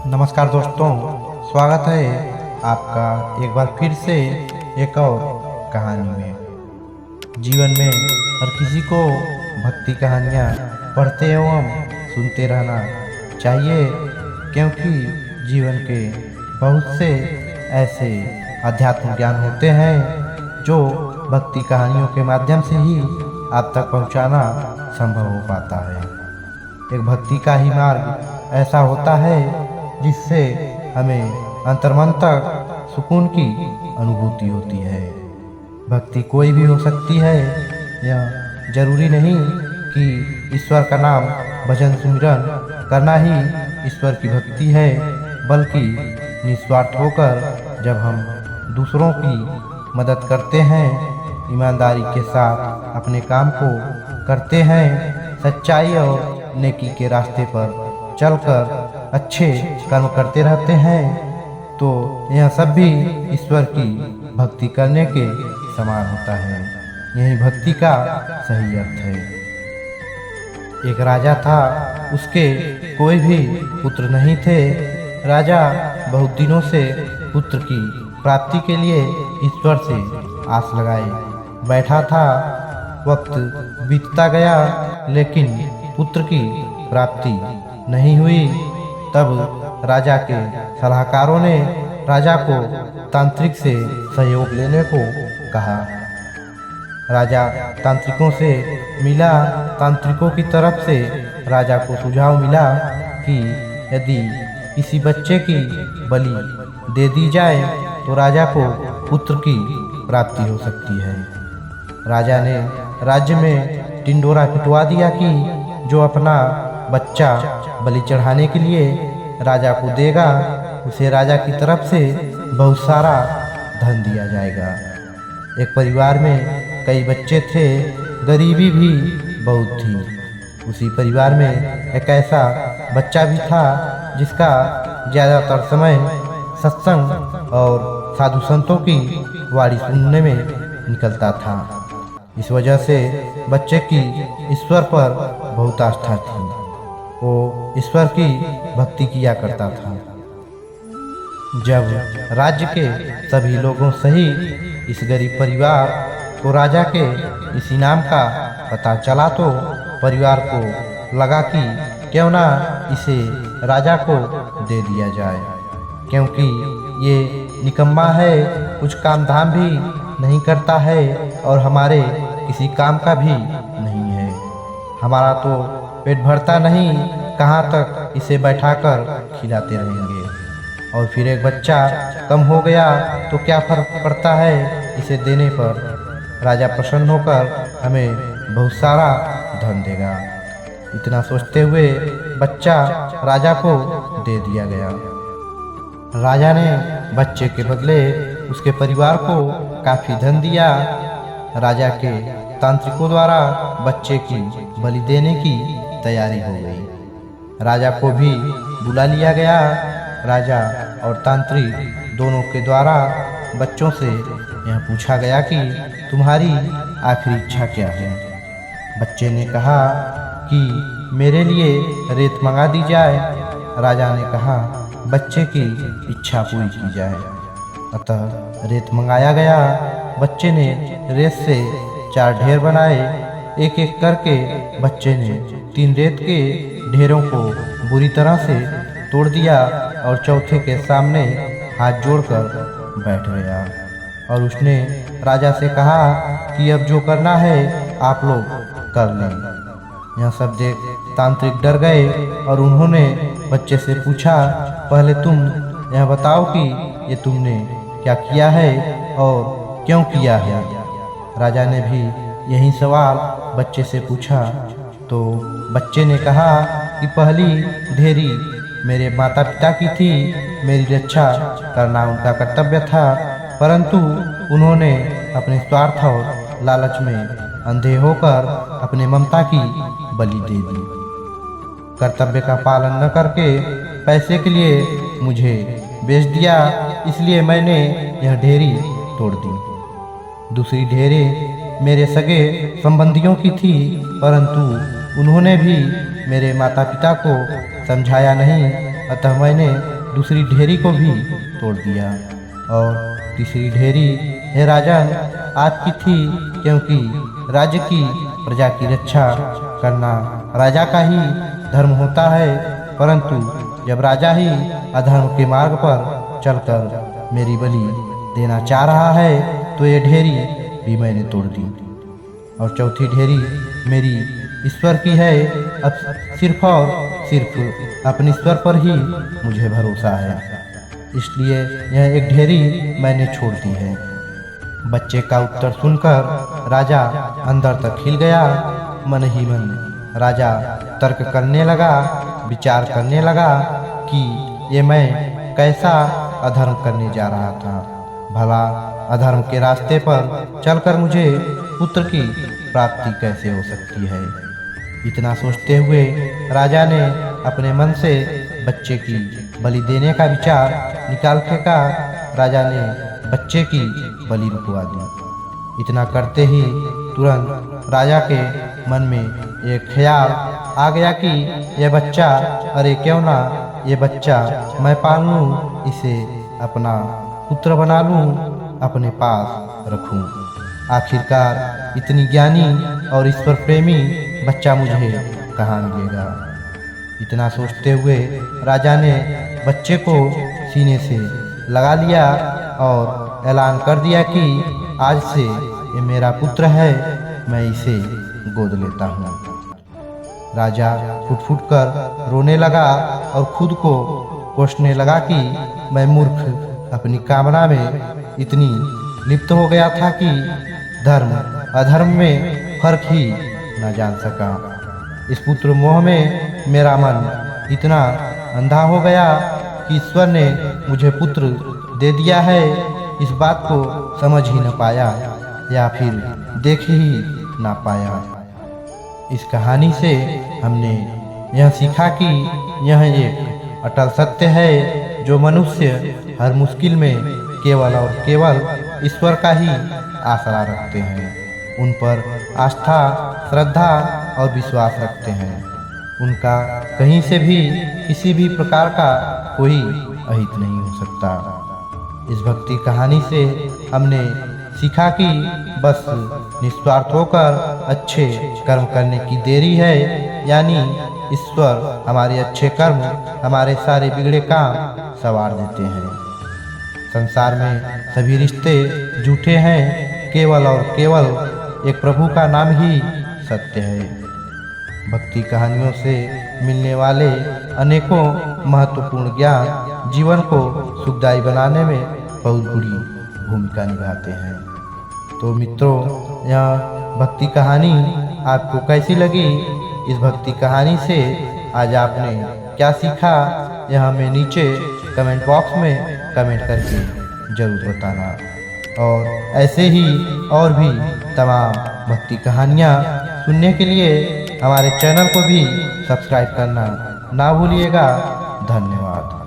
नमस्कार दोस्तों, स्वागत है आपका एक बार फिर से एक और कहानी में। जीवन में हर किसी को भक्ति कहानियाँ पढ़ते एवं सुनते रहना चाहिए, क्योंकि जीवन के बहुत से ऐसे अध्यात्म ज्ञान होते हैं जो भक्ति कहानियों के माध्यम से ही आप तक पहुँचाना संभव हो पाता है। एक भक्ति का ही मार्ग ऐसा होता है जिससे हमें अंतर्मन तक सुकून की अनुभूति होती है। भक्ति कोई भी हो सकती है, यह जरूरी नहीं कि ईश्वर का नाम भजन सुमिरन करना ही ईश्वर की भक्ति है, बल्कि निस्वार्थ होकर जब हम दूसरों की मदद करते हैं, ईमानदारी के साथ अपने काम को करते हैं, सच्चाई और नेकी के रास्ते पर चलकर अच्छे कर्म करते रहते हैं, तो यह सब भी ईश्वर की भक्ति करने के समान होता है। यही भक्ति का सही अर्थ है। एक राजा था, उसके कोई भी पुत्र नहीं थे। राजा बहुत दिनों से पुत्र की प्राप्ति के लिए ईश्वर से आस लगाए बैठा था। वक्त बीतता गया, लेकिन पुत्र की प्राप्ति नहीं हुई। तब राजा के सलाहकारों ने राजा को तांत्रिक से सहयोग लेने को कहा। राजा तांत्रिकों से मिला। तांत्रिकों की तरफ से राजा को सुझाव मिला कि यदि किसी बच्चे की बलि दे दी जाए तो राजा को पुत्र की प्राप्ति हो सकती है। राजा ने राज्य में टिंडोरा पिटवा दिया कि जो अपना बच्चा बलि चढ़ाने के लिए राजा को देगा, उसे राजा की तरफ से बहुत सारा धन दिया जाएगा। एक परिवार में कई बच्चे थे, गरीबी भी बहुत थी। उसी परिवार में एक ऐसा बच्चा भी था जिसका ज़्यादातर समय सत्संग और साधु संतों की वाणी सुनने में निकलता था। इस वजह से बच्चे की ईश्वर पर बहुत आस्था थी। वो ईश्वर की भक्ति किया करता था। जब राज्य के सभी लोगों सहित इस गरीब परिवार को राजा के इस इनाम का पता चला तो परिवार को लगा कि क्यों ना इसे राजा को दे दिया जाए, क्योंकि ये निकम्मा है, कुछ काम धाम भी नहीं करता है और हमारे किसी काम का भी नहीं है। हमारा तो पेट भरता नहीं, कहाँ तक इसे बैठाकर खिलाते रहेंगे। और फिर एक बच्चा कम हो गया तो क्या फर्क पड़ता है, इसे देने पर राजा प्रसन्न होकर हमें बहुत सारा धन देगा। इतना सोचते हुए बच्चा राजा को दे दिया गया। राजा ने बच्चे के बदले उसके परिवार को काफ़ी धन दिया। राजा के तांत्रिकों द्वारा बच्चे की बलि देने की तैयारी हो गई। राजा को भी बुला लिया गया। राजा और तांत्रिक दोनों के द्वारा बच्चों से यह पूछा गया कि तुम्हारी आखिरी इच्छा क्या है। बच्चे ने कहा कि मेरे लिए रेत मंगा दी जाए। राजा ने कहा बच्चे की इच्छा पूरी की जाए। अतः रेत मंगाया गया। बच्चे ने रेत से 4 ढेर बनाए। एक एक करके बच्चे ने 3 रेत के ढेरों को बुरी तरह से तोड़ दिया और चौथे के सामने हाथ जोड़कर बैठ गया। और उसने राजा से कहा कि अब जो करना है आप लोग कर लें। यह सब देख तांत्रिक डर गए और उन्होंने बच्चे से पूछा, पहले तुम यह बताओ कि ये तुमने क्या किया है और क्यों किया है। राजा ने भी यही सवाल बच्चे से पूछा तो बच्चे ने कहा कि पहली ढेरी मेरे माता पिता की थी, मेरी रक्षा करना उनका कर्तव्य था, परंतु उन्होंने अपने स्वार्थ और लालच में अंधे होकर अपने ममता की बलि दे दी। कर्तव्य का पालन न करके पैसे के लिए मुझे बेच दिया, इसलिए मैंने यह ढेरी तोड़ दी। दूसरी ढेरी मेरे सगे संबंधियों की थी, परंतु उन्होंने भी मेरे माता पिता को समझाया नहीं, अतः मैंने दूसरी ढेरी को भी तोड़ दिया। और तीसरी ढेरी हे राजन आपकी थी, क्योंकि राज्य की प्रजा की रक्षा करना राजा का ही धर्म होता है। परंतु जब राजा ही अधर्म के मार्ग पर चलकर मेरी बलि देना चाह रहा है तो ये ढेरी भी मैंने तोड़ दी। और चौथी ढेरी मेरी ईश्वर की है। अब सिर्फ और सिर्फ अपने ईश्वर पर ही मुझे भरोसा है, इसलिए यह एक ढेरी मैंने छोड़ दी है। बच्चे का उत्तर सुनकर राजा अंदर तक हिल गया। मन ही मन राजा तर्क करने लगा, विचार करने लगा कि ये मैं कैसा अधर्म करने जा रहा था। भला अधर्म के रास्ते पर चलकर मुझे पुत्र की प्राप्ति कैसे हो सकती है। इतना सोचते हुए राजा ने अपने मन से बच्चे की बलि देने का विचार निकाल फेंका। राजा ने बच्चे की बलि रुकवा दी। इतना करते ही तुरंत राजा के मन में एक ख्याल आ गया कि यह बच्चा, अरे क्यों ना ये बच्चा मैं पाल लूँ, इसे अपना पुत्र बना लूँ, अपने पास रखूँ। आखिरकार इतनी ज्ञानी और ईश्वर प्रेमी बच्चा मुझे कहाँ मिलेगा। इतना सोचते हुए राजा ने बच्चे को सीने से लगा लिया और ऐलान कर दिया कि आज से ये मेरा पुत्र है, मैं इसे गोद लेता हूँ। राजा फुट फुट कर रोने लगा और खुद को कोसने लगा कि मैं मूर्ख अपनी कामना में इतनी लिप्त हो गया था कि धर्म अधर्म में फर्क ही न जान सका। इस पुत्र मोह में मेरा मन इतना अंधा हो गया कि ईश्वर ने मुझे पुत्र दे दिया है, इस बात को समझ ही न पाया या फिर देख ही ना पाया। इस कहानी से हमने यह सीखा कि यह एक अटल सत्य है, जो मनुष्य हर मुश्किल में केवल और केवल ईश्वर का ही आसरा रखते हैं, उन पर आस्था, श्रद्धा और विश्वास रखते हैं, उनका कहीं से भी किसी भी प्रकार का कोई अहित नहीं हो सकता। इस भक्ति कहानी से हमने सीखा कि बस निस्वार्थ होकर अच्छे कर्म करने की देरी है, यानी ईश्वर हमारे अच्छे कर्म हमारे सारे बिगड़े काम संवार देते हैं। संसार में सभी रिश्ते झूठे हैं, केवल और केवल एक प्रभु का नाम ही सत्य है। भक्ति कहानियों से मिलने वाले अनेकों महत्वपूर्ण ज्ञान जीवन को सुखदायी बनाने में बहुत बड़ी भूमिका निभाते हैं। तो मित्रों, यह भक्ति कहानी आपको कैसी लगी? इस भक्ति कहानी से आज आपने क्या सीखा, यह हमें नीचे कमेंट बॉक्स में कमेंट करके जरूर बताना। और ऐसे ही और भी तमाम भक्ति कहानियाँ सुनने के लिए हमारे चैनल को भी सब्सक्राइब करना ना भूलिएगा। धन्यवाद।